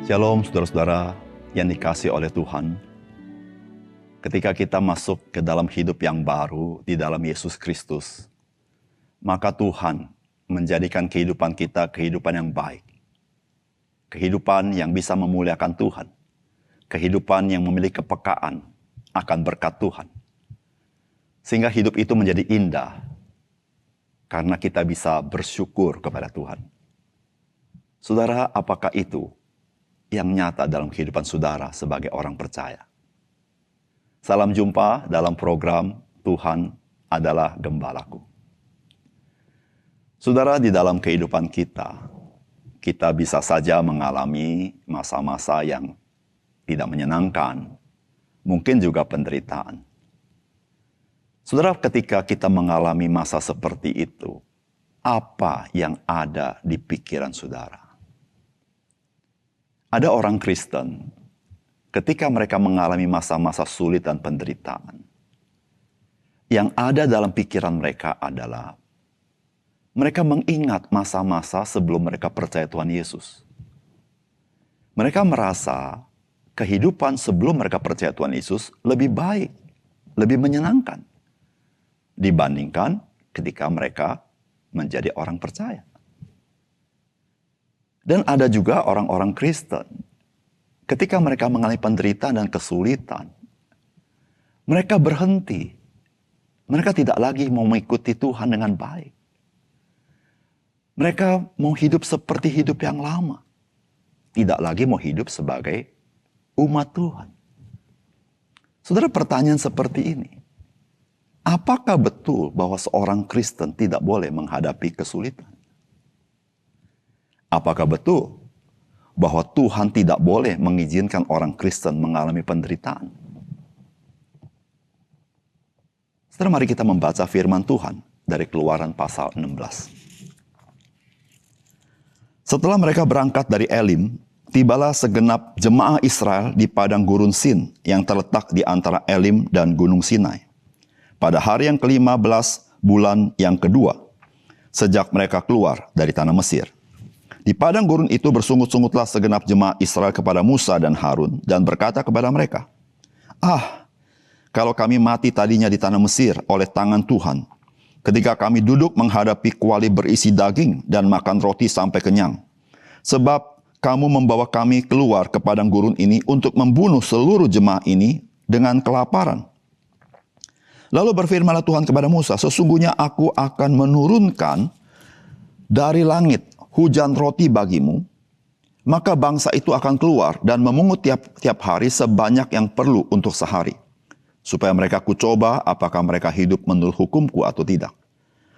Shalom saudara-saudara yang dikasihi oleh Tuhan. Ketika kita masuk ke dalam hidup yang baru di dalam Yesus Kristus, maka Tuhan menjadikan kehidupan kita kehidupan yang baik. Kehidupan yang bisa memuliakan Tuhan. Kehidupan yang memiliki kepekaan akan berkat Tuhan. Sehingga hidup itu menjadi indah karena kita bisa bersyukur kepada Tuhan. Saudara, apakah itu yang nyata dalam kehidupan saudara sebagai orang percaya? Salam jumpa dalam program Tuhan adalah Gembalaku. Saudara, di dalam kehidupan kita bisa saja mengalami masa-masa yang tidak menyenangkan, mungkin juga penderitaan. Saudara, ketika kita mengalami masa seperti itu, apa yang ada di pikiran saudara? Ada orang Kristen, ketika mereka mengalami masa-masa sulit dan penderitaan, yang ada dalam pikiran mereka adalah mereka mengingat masa-masa sebelum mereka percaya Tuhan Yesus. Mereka merasa kehidupan sebelum mereka percaya Tuhan Yesus lebih baik, lebih menyenangkan dibandingkan ketika mereka menjadi orang percaya. Dan ada juga orang-orang Kristen, ketika mereka mengalami penderitaan dan kesulitan, mereka berhenti. Mereka tidak lagi mau mengikuti Tuhan dengan baik. Mereka mau hidup seperti hidup yang lama. Tidak lagi mau hidup sebagai umat Tuhan. Saudara, pertanyaan seperti ini. Apakah betul bahwa seorang Kristen tidak boleh menghadapi kesulitan? Apakah betul bahwa Tuhan tidak boleh mengizinkan orang Kristen mengalami penderitaan? Setelah mari kita membaca firman Tuhan dari Keluaran pasal 16. Setelah mereka berangkat dari Elim, tibalah segenap jemaah Israel di padang gurun Sin yang terletak di antara Elim dan Gunung Sinai. Pada hari yang ke-15 bulan yang kedua, sejak mereka keluar dari tanah Mesir. Di padang gurun itu bersungut-sungutlah segenap jemaah Israel kepada Musa dan Harun dan berkata kepada mereka, kalau kami mati tadinya di tanah Mesir oleh tangan Tuhan, ketika kami duduk menghadapi kuali berisi daging dan makan roti sampai kenyang. Sebab kamu membawa kami keluar ke padang gurun ini untuk membunuh seluruh jemaah ini dengan kelaparan. Lalu berfirmanlah Tuhan kepada Musa, sesungguhnya aku akan menurunkan dari langit hujan roti bagimu, maka bangsa itu akan keluar dan memungut tiap hari sebanyak yang perlu untuk sehari, supaya mereka kucoba apakah mereka hidup menurut hukumku atau tidak.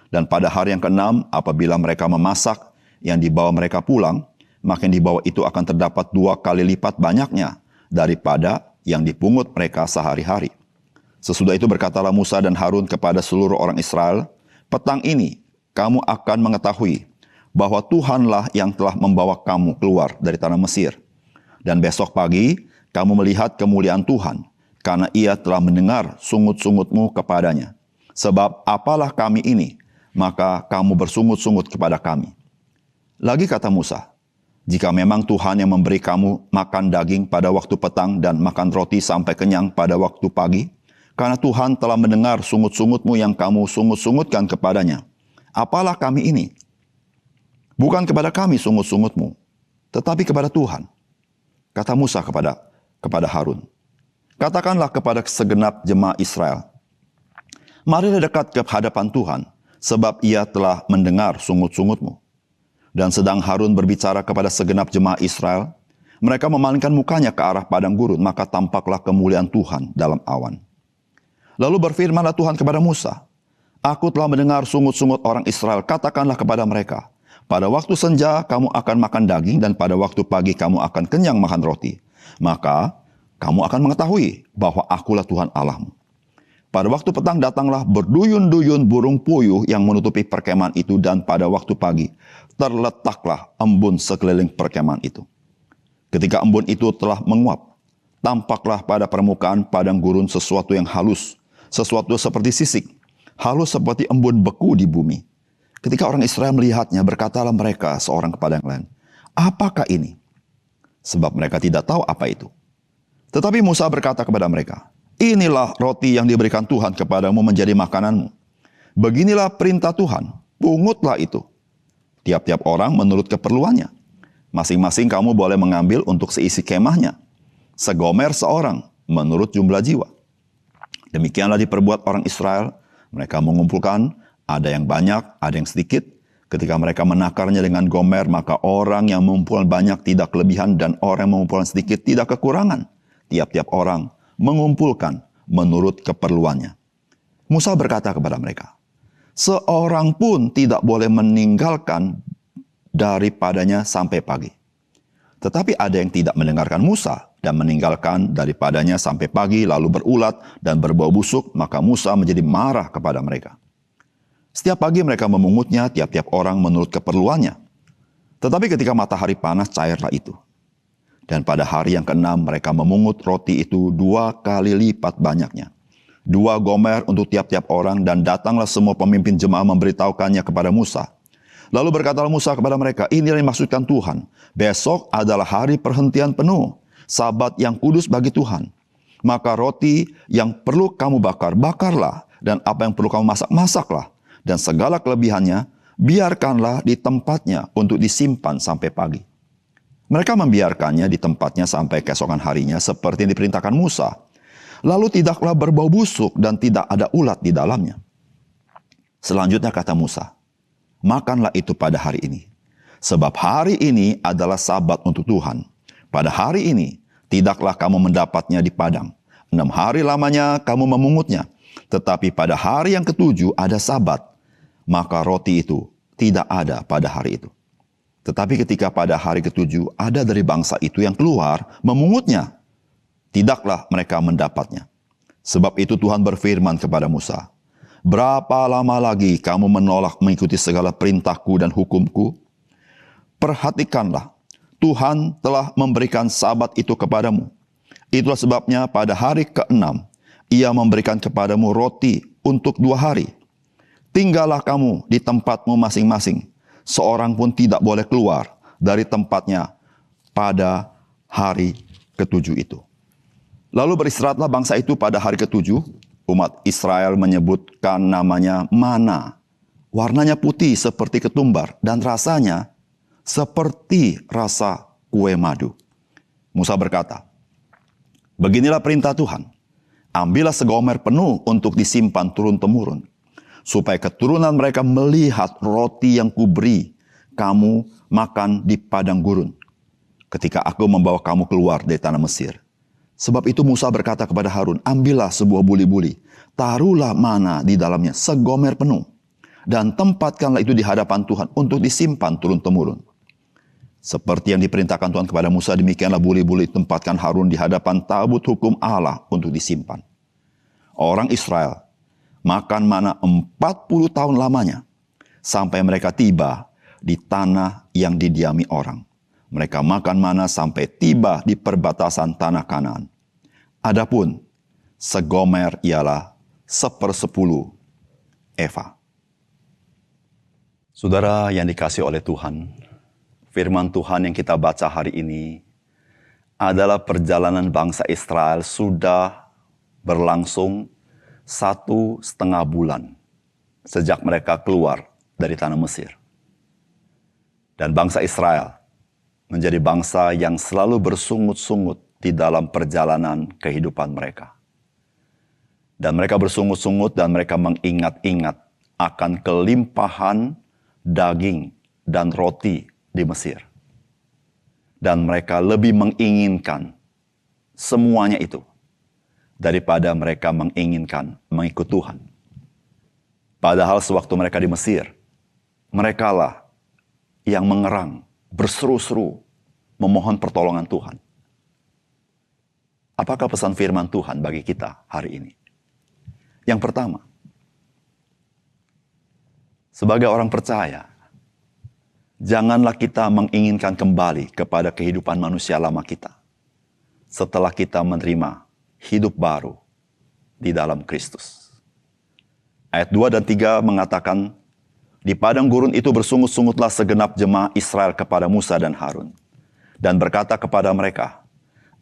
Dan pada hari yang ke-6, apabila mereka memasak yang dibawa mereka pulang, maka yang dibawa itu akan terdapat 2 kali lipat banyaknya daripada yang dipungut mereka sehari-hari. Sesudah itu berkatalah Musa dan Harun kepada seluruh orang Israel, petang ini kamu akan mengetahui bahwa Tuhanlah yang telah membawa kamu keluar dari tanah Mesir. Dan besok pagi kamu melihat kemuliaan Tuhan, karena ia telah mendengar sungut-sungutmu kepadanya. Sebab apalah kami ini, maka kamu bersungut-sungut kepada kami. Lagi kata Musa, jika memang Tuhan yang memberi kamu makan daging pada waktu petang dan makan roti sampai kenyang pada waktu pagi, karena Tuhan telah mendengar sungut-sungutmu yang kamu sungut-sungutkan kepadanya, apalah kami ini? Bukan kepada kami sungut-sungutmu, tetapi kepada Tuhan. Kata Musa kepada Harun, katakanlah kepada segenap jemaah Israel, marilah dekat ke hadapan Tuhan, sebab ia telah mendengar sungut-sungutmu. Dan sedang Harun berbicara kepada segenap jemaah Israel, mereka memalingkan mukanya ke arah padang gurun, maka tampaklah kemuliaan Tuhan dalam awan. Lalu berfirmanlah Tuhan kepada Musa, aku telah mendengar sungut-sungut orang Israel, katakanlah kepada mereka, pada waktu senja kamu akan makan daging dan pada waktu pagi kamu akan kenyang makan roti. Maka kamu akan mengetahui bahwa akulah Tuhan Allahmu. Pada waktu petang datanglah berduyun-duyun burung puyuh yang menutupi perkemahan itu, dan pada waktu pagi terletaklah embun sekeliling perkemahan itu. Ketika embun itu telah menguap, tampaklah pada permukaan padang gurun sesuatu yang halus, sesuatu seperti sisik, halus seperti embun beku di bumi. Ketika orang Israel melihatnya, berkatalah mereka seorang kepada yang lain, apakah ini? sebab mereka tidak tahu apa itu. Tetapi Musa berkata kepada mereka, inilah roti yang diberikan Tuhan kepadamu menjadi makananmu. Beginilah perintah Tuhan, pungutlah itu. Tiap-tiap orang menurut keperluannya. Masing-masing kamu boleh mengambil untuk seisi kemahnya. Segomer seorang menurut jumlah jiwa. Demikianlah diperbuat orang Israel. Mereka mengumpulkan, ada yang banyak, ada yang sedikit. Ketika mereka menakarnya dengan gomer, maka orang yang mengumpulkan banyak tidak kelebihan dan orang yang mengumpulkan sedikit tidak kekurangan. Tiap-tiap orang mengumpulkan menurut keperluannya. Musa berkata kepada mereka, seorang pun tidak boleh meninggalkan daripadanya sampai pagi. Tetapi ada yang tidak mendengarkan Musa dan meninggalkan daripadanya sampai pagi, lalu berulat dan berbau busuk, maka Musa menjadi marah kepada mereka. Setiap pagi mereka memungutnya, tiap-tiap orang menurut keperluannya. Tetapi ketika matahari panas, cairlah itu. Dan pada hari yang ke-6 mereka memungut roti itu 2 kali lipat banyaknya. 2 gomer untuk tiap-tiap orang, dan datanglah semua pemimpin jemaah memberitahukannya kepada Musa. Lalu berkatalah Musa kepada mereka, ini yang dimaksudkan Tuhan. Besok adalah hari perhentian penuh, Sabat yang kudus bagi Tuhan. Maka roti yang perlu kamu bakar, bakarlah. Dan apa yang perlu kamu masak, masaklah. Dan segala kelebihannya, biarkanlah di tempatnya untuk disimpan sampai pagi. Mereka membiarkannya di tempatnya sampai keesokan harinya seperti yang diperintahkan Musa. Lalu tidaklah berbau busuk dan tidak ada ulat di dalamnya. Selanjutnya kata Musa, makanlah itu pada hari ini. Sebab hari ini adalah Sabat untuk Tuhan. Pada hari ini tidaklah kamu mendapatnya di padang. 6 hari lamanya kamu memungutnya. Tetapi pada hari yang ke-7 ada Sabat. Maka roti itu tidak ada pada hari itu. Tetapi ketika pada hari ke-7 ada dari bangsa itu yang keluar memungutnya, tidaklah mereka mendapatnya. Sebab itu Tuhan berfirman kepada Musa, berapa lama lagi kamu menolak mengikuti segala perintahku dan hukumku? Perhatikanlah, Tuhan telah memberikan Sabat itu kepadamu. Itulah sebabnya pada hari ke-6, Ia memberikan kepadamu roti untuk 2 hari. Tinggallah kamu di tempatmu masing-masing. Seorang pun tidak boleh keluar dari tempatnya pada hari ke-7 itu. Lalu beristirahatlah bangsa itu pada hari ke-7. Umat Israel menyebutkan namanya mana. Warnanya putih seperti ketumbar dan rasanya seperti rasa kue madu. Musa berkata, beginilah perintah Tuhan. Ambillah segomer penuh untuk disimpan turun-temurun, supaya keturunan mereka melihat roti yang kuberi kamu makan di padang gurun, ketika aku membawa kamu keluar dari tanah Mesir. Sebab itu Musa berkata kepada Harun, ambillah sebuah buli-buli, taruhlah mana di dalamnya segomer penuh, dan tempatkanlah itu di hadapan Tuhan untuk disimpan turun-temurun. Seperti yang diperintahkan Tuhan kepada Musa, demikianlah buli-buli tempatkan Harun di hadapan tabut hukum Allah untuk disimpan. Orang Israel makan mana 40 tahun lamanya, sampai mereka tiba di tanah yang didiami orang. Mereka makan mana sampai tiba di perbatasan tanah Kanaan. Adapun segomer ialah 1/10 eva. Saudara yang dikasihi oleh Tuhan, firman Tuhan yang kita baca hari ini adalah perjalanan bangsa Israel sudah berlangsung 1,5 bulan sejak mereka keluar dari tanah Mesir. Dan bangsa Israel menjadi bangsa yang selalu bersungut-sungut di dalam perjalanan kehidupan mereka. Dan mereka bersungut-sungut dan mereka mengingat-ingat akan kelimpahan daging dan roti di Mesir. Dan mereka lebih menginginkan semuanya itu daripada mereka menginginkan mengikut Tuhan. Padahal sewaktu mereka di Mesir, merekalah yang mengerang, berseru-seru, memohon pertolongan Tuhan. Apakah pesan firman Tuhan bagi kita hari ini? Yang pertama, sebagai orang percaya, janganlah kita menginginkan kembali kepada kehidupan manusia lama kita setelah kita menerima hidup baru di dalam Kristus. Ayat 2 dan 3 mengatakan, di padang gurun itu bersungut-sungutlah segenap jemaah Israel kepada Musa dan Harun. dan berkata kepada mereka,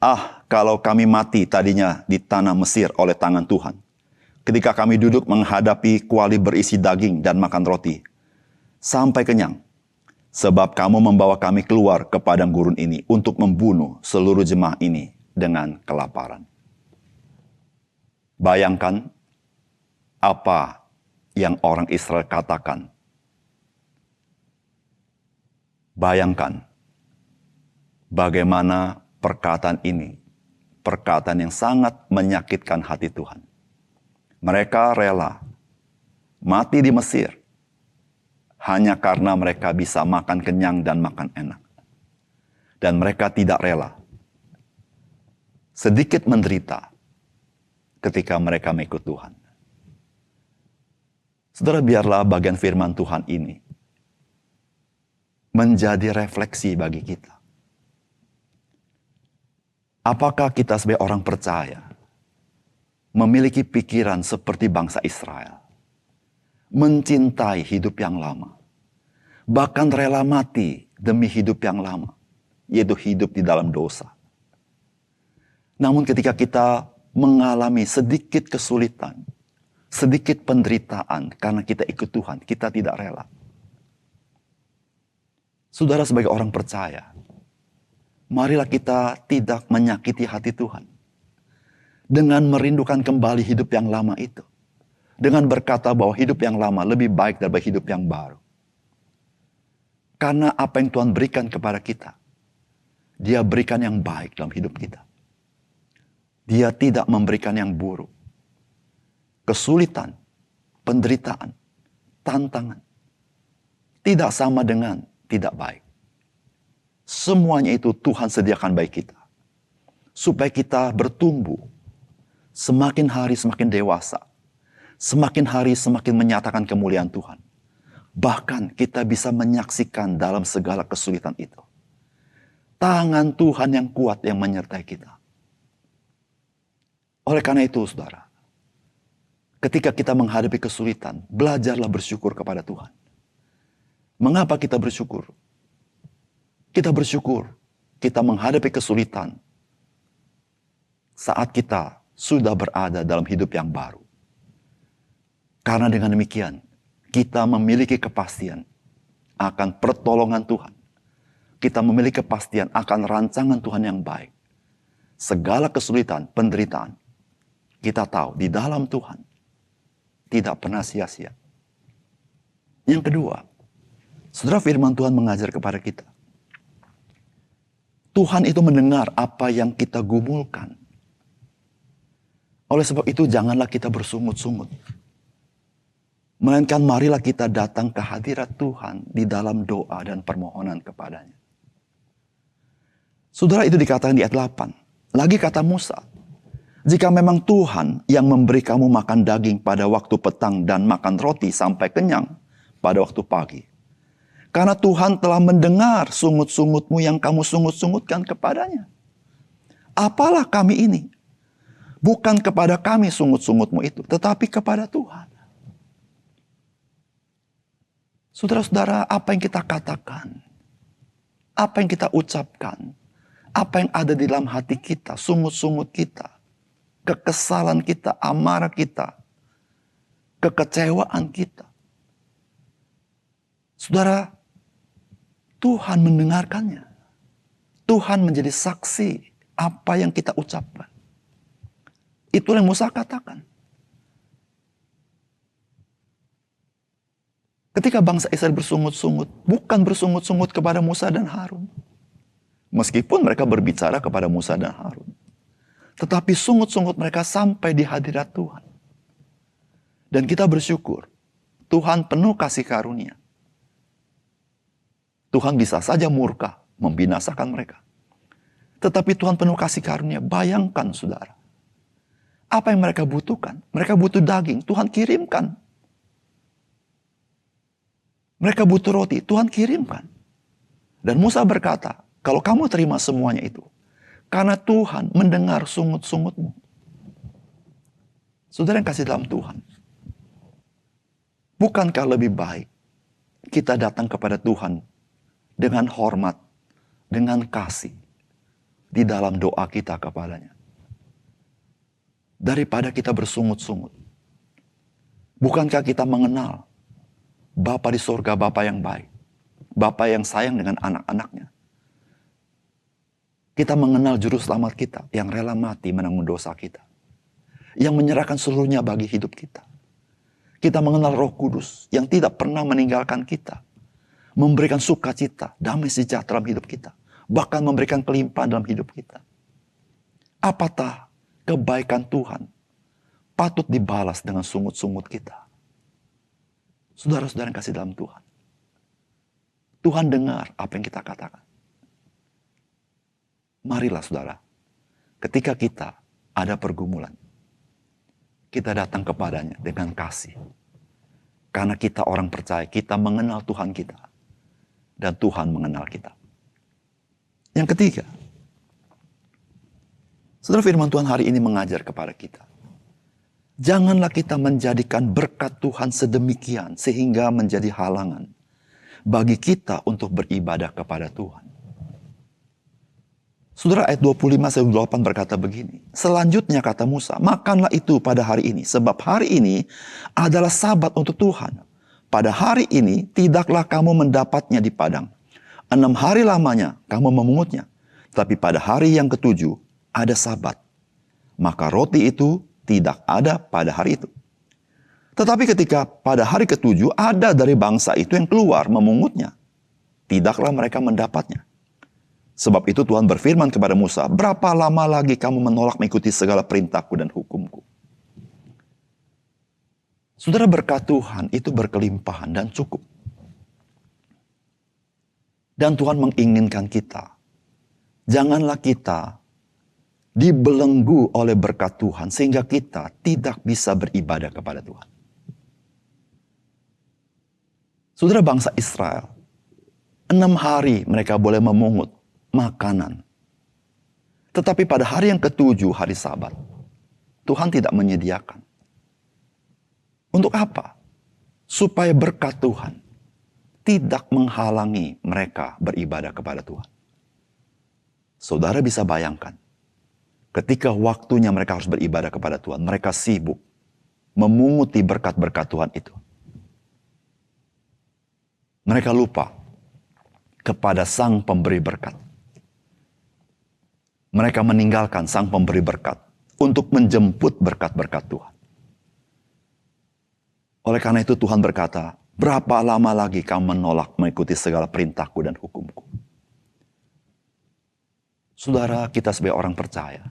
"Ah, kalau kami mati tadinya di tanah Mesir oleh tangan Tuhan, ketika kami duduk menghadapi kuali berisi daging dan makan roti, sampai kenyang, sebab kamu membawa kami keluar ke padang gurun ini untuk membunuh seluruh jemaah ini dengan kelaparan." Bayangkan apa yang orang Israel katakan. Bayangkan bagaimana perkataan ini, perkataan yang sangat menyakitkan hati Tuhan. Mereka rela mati di Mesir hanya karena mereka bisa makan kenyang dan makan enak. Dan mereka tidak rela sedikit menderita ketika mereka mengikut Tuhan. Saudara, biarlah bagian firman Tuhan ini menjadi refleksi bagi kita. Apakah kita sebagai orang percaya memiliki pikiran seperti bangsa Israel, mencintai hidup yang lama, bahkan rela mati demi hidup yang lama, yaitu hidup di dalam dosa. Namun ketika kita mengalami sedikit kesulitan, sedikit penderitaan karena kita ikut Tuhan, kita tidak rela. Saudara, sebagai orang percaya, marilah kita tidak menyakiti hati Tuhan dengan merindukan kembali hidup yang lama itu. Dengan berkata bahwa hidup yang lama lebih baik daripada hidup yang baru. Karena apa yang Tuhan berikan kepada kita, Dia berikan yang baik dalam hidup kita. Dia tidak memberikan yang buruk. Kesulitan, penderitaan, tantangan, tidak sama dengan tidak baik. Semuanya itu Tuhan sediakan bagi kita. Supaya kita bertumbuh. Semakin hari semakin dewasa. Semakin hari semakin menyatakan kemuliaan Tuhan. Bahkan kita bisa menyaksikan dalam segala kesulitan itu. Tangan Tuhan yang kuat yang menyertai kita. Oleh karena itu, saudara, ketika kita menghadapi kesulitan, belajarlah bersyukur kepada Tuhan. Mengapa kita bersyukur? Kita bersyukur, kita menghadapi kesulitan saat kita sudah berada dalam hidup yang baru. Karena dengan demikian, kita memiliki kepastian akan pertolongan Tuhan. Kita memiliki kepastian akan rancangan Tuhan yang baik. Segala kesulitan, penderitaan, kita tahu di dalam Tuhan tidak pernah sia-sia. Yang kedua, saudara, firman Tuhan mengajar kepada kita. Tuhan itu mendengar apa yang kita gumulkan. Oleh sebab itu janganlah kita bersungut-sungut. Melainkan marilah kita datang ke hadirat Tuhan di dalam doa dan permohonan kepadanya. Saudara, itu dikatakan di ayat 8. Lagi kata Musa, jika memang Tuhan yang memberi kamu makan daging pada waktu petang dan makan roti sampai kenyang pada waktu pagi. Karena Tuhan telah mendengar sungut-sungutmu yang kamu sungut-sungutkan kepadanya. Apalah kami ini? Bukan kepada kami sungut-sungutmu itu, tetapi kepada Tuhan. Saudara-saudara, apa yang kita katakan, apa yang kita ucapkan, apa yang ada di dalam hati kita, sungut-sungut kita, kekesalan kita, amarah kita, kekecewaan kita. Saudara, Tuhan mendengarkannya. Tuhan menjadi saksi apa yang kita ucapkan. Itulah yang Musa katakan. Ketika bangsa Israel bersungut-sungut, bukan bersungut-sungut kepada Musa dan Harun. Meskipun mereka berbicara kepada Musa dan Harun. Tetapi sungut-sungut mereka sampai di hadirat Tuhan. Dan kita bersyukur, Tuhan penuh kasih karunia. Tuhan bisa saja murka, membinasakan mereka. Tetapi Tuhan penuh kasih karunia. Bayangkan, saudara. Apa yang mereka butuhkan? Mereka butuh daging, Tuhan kirimkan. Mereka butuh roti, Tuhan kirimkan. Dan Musa berkata, kalau kamu terima semuanya itu, karena Tuhan mendengar sungut-sungutmu. Saudara yang kasih dalam Tuhan. Bukankah lebih baik kita datang kepada Tuhan dengan hormat dengan kasih di dalam doa kita kepadanya. Daripada kita bersungut-sungut. Bukankah kita mengenal Bapa di sorga, Bapa yang baik. Bapa yang sayang dengan anak-anaknya. Kita mengenal juru selamat kita yang rela mati menanggung dosa kita. Yang menyerahkan seluruhnya bagi hidup kita. Kita mengenal Roh Kudus yang tidak pernah meninggalkan kita. Memberikan sukacita, damai sejahtera dalam hidup kita. Bahkan memberikan kelimpahan dalam hidup kita. Apatah kebaikan Tuhan patut dibalas dengan sungut-sungut kita. Saudara-saudara yang kasih dalam Tuhan. Tuhan dengar apa yang kita katakan. Marilah saudara, ketika kita ada pergumulan, kita datang kepadanya dengan kasih. Karena kita orang percaya, kita mengenal Tuhan kita. Dan Tuhan mengenal kita. Yang ketiga, saudara, firman Tuhan hari ini mengajar kepada kita. Janganlah kita menjadikan berkat Tuhan sedemikian sehingga menjadi halangan bagi kita untuk beribadah kepada Tuhan. Saudara, ayat 25-28 berkata begini. Selanjutnya kata Musa, makanlah itu pada hari ini, sebab hari ini adalah sabat untuk Tuhan. Pada hari ini tidaklah kamu mendapatnya di padang. 6 hari lamanya kamu memungutnya. Tapi pada hari yang ketujuh ada sabat. Maka roti itu tidak ada pada hari itu. Tetapi ketika pada hari ketujuh ada dari bangsa itu yang keluar memungutnya, tidaklah mereka mendapatnya. Sebab itu Tuhan berfirman kepada Musa, berapa lama lagi kamu menolak mengikuti segala perintahku dan hukumku? Saudara, berkat Tuhan itu berkelimpahan dan cukup. Dan Tuhan menginginkan kita, janganlah kita dibelenggu oleh berkat Tuhan sehingga kita tidak bisa beribadah kepada Tuhan. Saudara, bangsa Israel, 6 hari mereka boleh memungut makanan. Tetapi pada hari yang ketujuh, hari Sabat, Tuhan tidak menyediakan. Untuk apa? Supaya berkat Tuhan tidak menghalangi mereka beribadah kepada Tuhan. Saudara bisa bayangkan, ketika waktunya mereka harus beribadah kepada Tuhan, mereka sibuk memunguti berkat-berkat Tuhan itu. Mereka lupa kepada Sang Pemberi berkat. Mereka meninggalkan Sang Pemberi berkat untuk menjemput berkat-berkat Tuhan. Oleh karena itu Tuhan berkata, berapa lama lagi kamu menolak mengikuti segala perintahku dan hukumku? Saudara, kita sebagai orang percaya,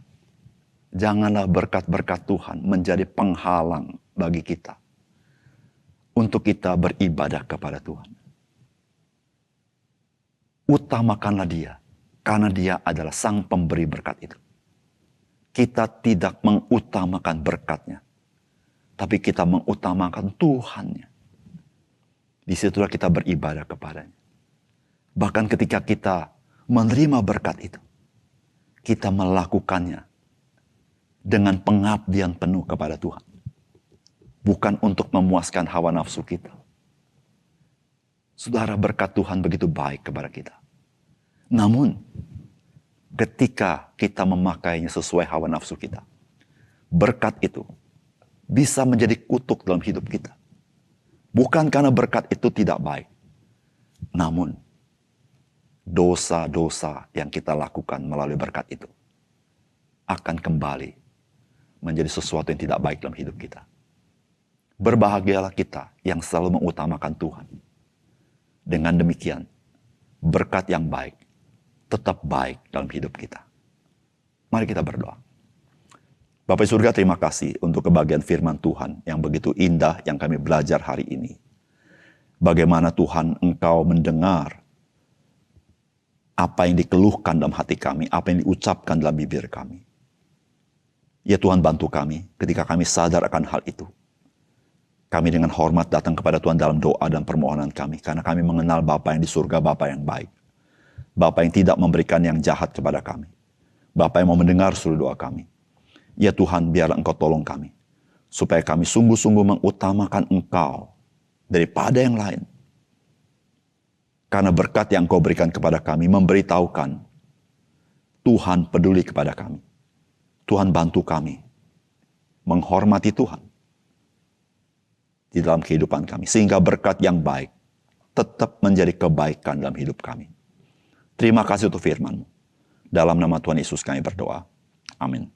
janganlah berkat-berkat Tuhan menjadi penghalang bagi kita untuk kita beribadah kepada Tuhan. Utamakanlah Dia, karena Dia adalah Sang Pemberi berkat itu. Kita tidak mengutamakan berkat-Nya, tapi kita mengutamakan Tuhan-Nya. Disitulah kita beribadah kepada-Nya. Bahkan ketika kita menerima berkat itu, kita melakukannya dengan pengabdian penuh kepada Tuhan. Bukan untuk memuaskan hawa nafsu kita. Saudara, berkat Tuhan begitu baik kepada kita. Namun, ketika kita memakainya sesuai hawa nafsu kita, berkat itu bisa menjadi kutuk dalam hidup kita. Bukan karena berkat itu tidak baik. Namun, dosa-dosa yang kita lakukan melalui berkat itu akan kembali menjadi sesuatu yang tidak baik dalam hidup kita. Berbahagialah kita yang selalu mengutamakan Tuhan. Dengan demikian, berkat yang baik tetap baik dalam hidup kita. Mari kita berdoa. Bapa di surga, terima kasih untuk kebahagiaan firman Tuhan yang begitu indah yang kami belajar hari ini. Bagaimana Tuhan Engkau mendengar apa yang dikeluhkan dalam hati kami, apa yang diucapkan dalam bibir kami. Ya Tuhan, bantu kami ketika kami sadar akan hal itu. Kami dengan hormat datang kepada Tuhan dalam doa dan permohonan kami. Karena kami mengenal Bapa yang di surga, Bapa yang baik. Bapa yang tidak memberikan yang jahat kepada kami. Bapa yang mau mendengar seluruh doa kami. Ya Tuhan, biarlah Engkau tolong kami. Supaya kami sungguh-sungguh mengutamakan Engkau daripada yang lain. Karena berkat yang Kau berikan kepada kami, memberitahukan Tuhan peduli kepada kami. Tuhan bantu kami menghormati Tuhan di dalam kehidupan kami. Sehingga berkat yang baik tetap menjadi kebaikan dalam hidup kami. Terima kasih untuk firman-Mu. Dalam nama Tuhan Yesus kami berdoa. Amin.